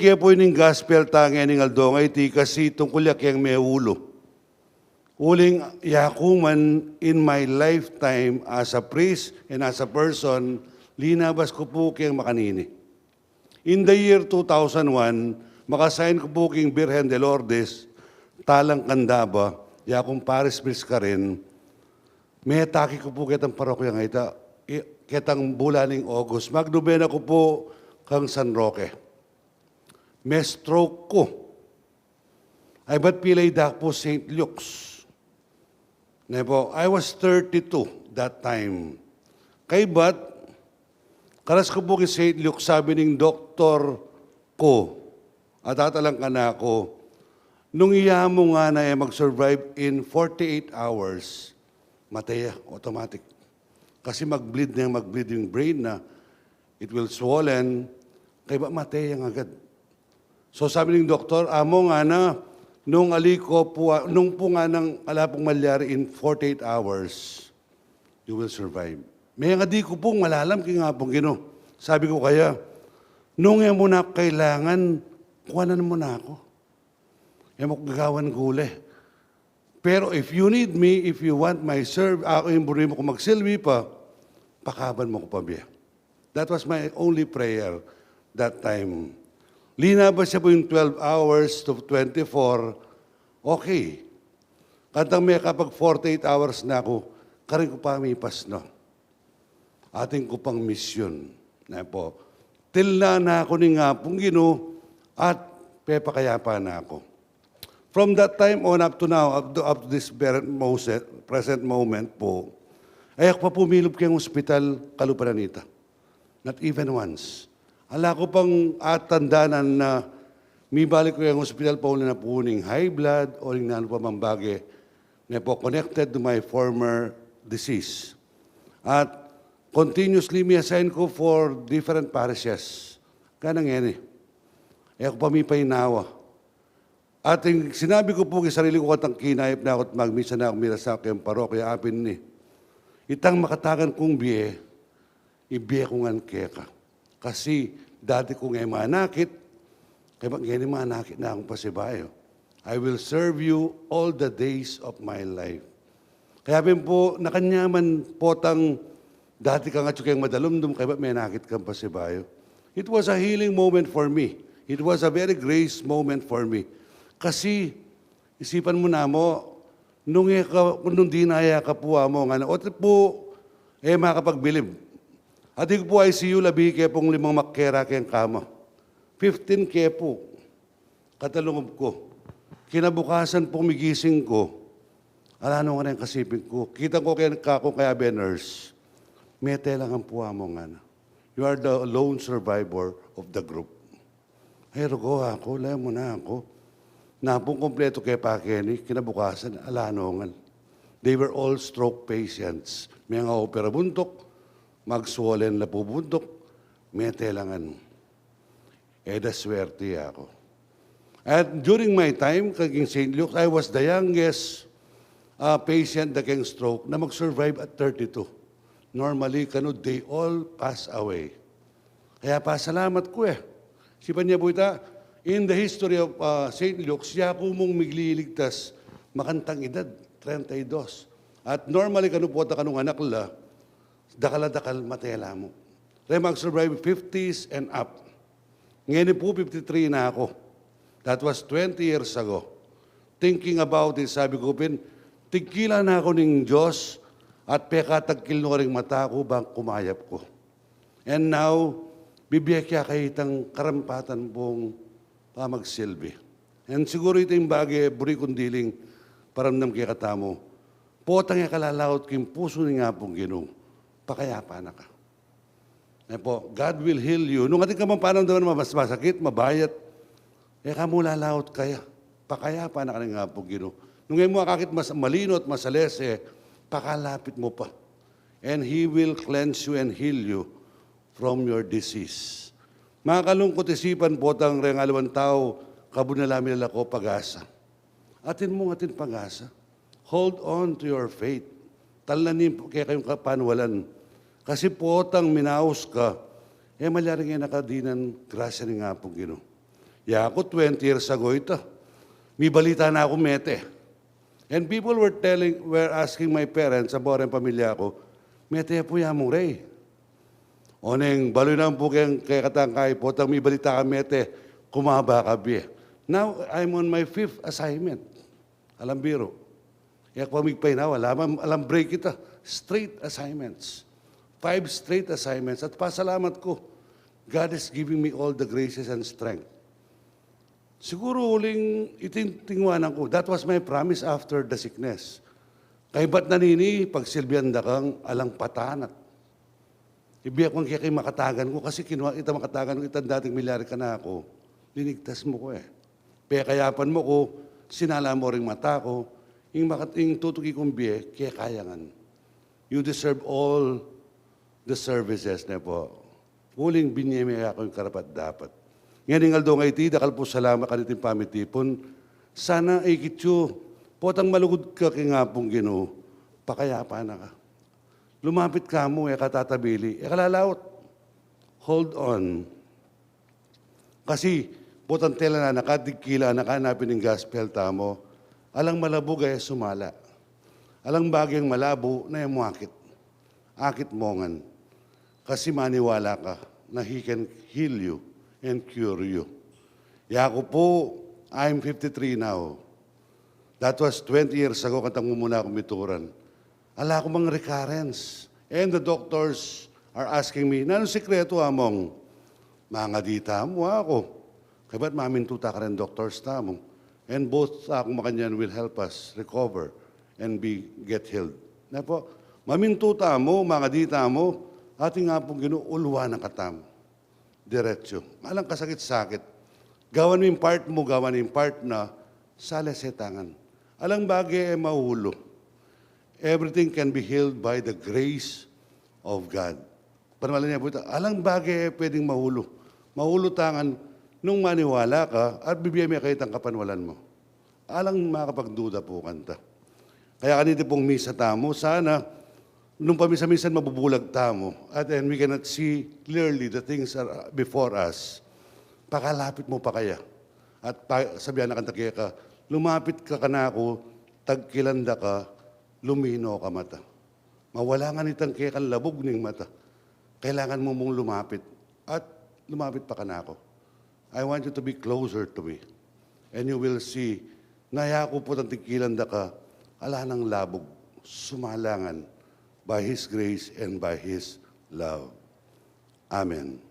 kaya po yung gospel tangi ning aldongay ti kasi tungkol yakyang may ulo. Uling yakuman in my lifetime as a priest and as a person, linabas ko po kayang makanini. In the year 2001, makasign ko po kayang Birhen de Lourdes, talang Candaba, yakong Paris Mills ka rin, may atake ko po kitang parokya nga kitang bulaning August. Magdubena ko po kang San Roque. May stroke ko. Ay ba't pilay dak po St. Luke's? Nebo, I was 32 that time. Kay ba't, karas ko po kay St. Luke, sabi ng doktor ko, at tatalang ka na ako, nung iya mo nga na mag-survive in 48 hours, mataya, automatic. Kasi mag-bleed yung brain na, it will swollen, kaya ba mataya nga agad. So sabi ng doktor, amo nga na, nung po nga nang ala pong malyari in 48 hours, you will survive. May nga di ko pong malalam kaya nga pong gino. Sabi ko kaya, nung yan mo na kailangan, kuhanan mo na ako. Yan mo gagawan gule. Pero if you need me, if you want my ako yung burin mo kung magsilbi pa, pakaban mo ko pa biya. That was my only prayer that time. Linabas siya po yung 12 hours to 24, okay. Kantang may kapag 48 hours na ako, karin ko pa mipas no. Ating ko pang misyon. Na po. Till na ako ni nga pong gino at pepakayapa na ako. From that time on up to now, up to this present moment po, ay ako pa pumilop kayong ospital Kalupananita. Not even once. Ala ko pang atandanan na may balik ko yung hospital pa na po ng high blood o ng nano pa mambage na po connected to my former disease. At continuously may assign ko for different parishes. Kanang yan eh. E ako pa may painawa. At yung sinabi ko po kay sarili ko katang kinayip na ako at magmisa na ako mira sa aking parokya apin ni. Itang makatagan kong biye, ibiye ko ngan keka. Kasi dati ko ngayon manakit, kaya ngayon manakit na akong pasibayo. I will serve you all the days of my life. Kaya po, nakanyaman po tang dati ka nga tsukang madalumdum, kaya may nakit kang pasibayo. It was a healing moment for me. It was a very grace moment for me. Kasi, isipan mo na mo, nung dinaya ka po mo, nga na, o po, makapagbilib. At ko po ICU labi kaya pong 5 makkera kayang kama. 15 kaya po. Katalungob ko. Kinabukasan pong migising ko. Alano nga na yung kasipin ko. Kita ko kaya nurse. May telangan po mo nga na. You are the lone survivor of the group. Ay, rugo ako. Layo mo na ako. Napong kompleto kaya pa Kenny. Kinabukasan, alanongan. They were all stroke patients. May nga opera buntok. Mag-swollen na pubundok, may telangan. Swerte ako. At during my time, kaging St. Luke, I was the youngest patient na keng stroke na mag-survive at 32. Normally, they all pass away. Kaya pasalamat ko eh. Sipan niya po ita, in the history of St. Luke, siya po mong migliligtas makantang edad, 32. At normally, po ta kanong anak la, dakal matela mo. Kaya mag-survive 50s and up. Ngayon po, 53 na ako. That was 20 years ago. Thinking about it, sabi ko, tigkila na ako ng Diyos at pekatagkil no ring mata ko bang kumayap ko. And now, bibiyakya kayo itang karampatan pong pamagsilbi. And siguro ito yung bagay, buri kundiling, paramdam kaya katamo. Potang ya kalalawot kim puso ni nga pong ginong. Pakayapa na ka. Po, God will heal you. Nung ating kamampanan daw mas masakit, mabayat, ka mo lalaot kaya. Pakayapa na ka nga po gino. Nung ngayon mo akakit malino at masalese, pakalapit mo pa. And He will cleanse you and heal you from your disease. Mga kalungkot isipan po tang rengalawang tao, kabunalami nila ko pag-asa. Atin mo pag-asa. Hold on to your faith. Talanin po kaya kayong kapanwalan. Kasi po tang minaos ka, malari nga nakadinan, grasya ni nga po gino. Ya ako, 20 years ago ito. May balita na ako, Mete. And people were asking my parents, about ang pamilya ko, Mete po yamong Ray. Oneng baloy na po kay katangkay po, tang may balita ka, Mete, kumaba ka, biye. Now, I'm on my 5th assignment. Alam biro. Kaya kung magpay na, alam break kita. Straight assignments. 5 straight assignments. At pasalamat ko, God is giving me all the graces and strength. Siguro huling itingwanan ko, that was my promise after the sickness. Kay ba't nanini, pagsilbihan da kang alang patanat. Ibiyak kong kaya makatagan ko, kasi kinuha kita makatagan ko, itang dating milyari ka na ako, linigtas mo ko eh. Kayapan mo ko, sinala mo ring mata ko, yung tutuki kong biye, kaya kayangan. You deserve all the services na po. Huling binyeme ako yung karapat dapat. Ngayon nga doon iti, dakal po salamat kanitin pamitipon. Sana ikityo, potang malugod ka kingapong Ginoo, pakayapa na ka. Lumapit ka mo, katatabili, kalalawot. Hold on. Kasi, potang tela na nakadigkila, nakanapin ng gospel tamo, alang malabo gaya sumala. Alang bagyang malabo na yung muakit. Akit mongan. Kasi maniwala ka na He can heal you and cure you. Yako po, I'm 53 now. That was 20 years ago katang muna akong bituran. Ala ko mang recurrence. And the doctors are asking me, nanong sikreto among? Mga dita mo ako. Kaya ba't mamintuta ka rin doctors tamong? And both akong makanyan will help us recover and get healed. Na po, mamintuta mo, mga dita mo, ating nga pong ginuulwa ng katam. Diretso. Alang kasakit-sakit. Gawan mo yung part mo, gawan yung part na salasetangan. Alang bagay ay mahulo. Everything can be healed by the grace of God. Panamalan niya po ito, alang bagay ay pwedeng mahulo. Mahulo tangan nung maniwala ka at bibigyan mo kahit ang kapanwalan mo. Alang makapagduda po kanta. Kaya kanito pong misa tamo, sana nung pamisa-minsan mabubulag tamo at then we cannot see clearly the things are before us, pakalapit mo pa kaya. At sabihan na kanta kaya ka, lumapit ka na ako, tagkilanda ka, lumino ka mata. Mawala nga nitang kaya kang labog ng mata. Kailangan mo mong lumapit at lumapit pa ka na ako. I want you to be closer to me. And you will see, naya ko po ng tikilanda ka, ala ng labog, sumalangan by His grace and by His love. Amen.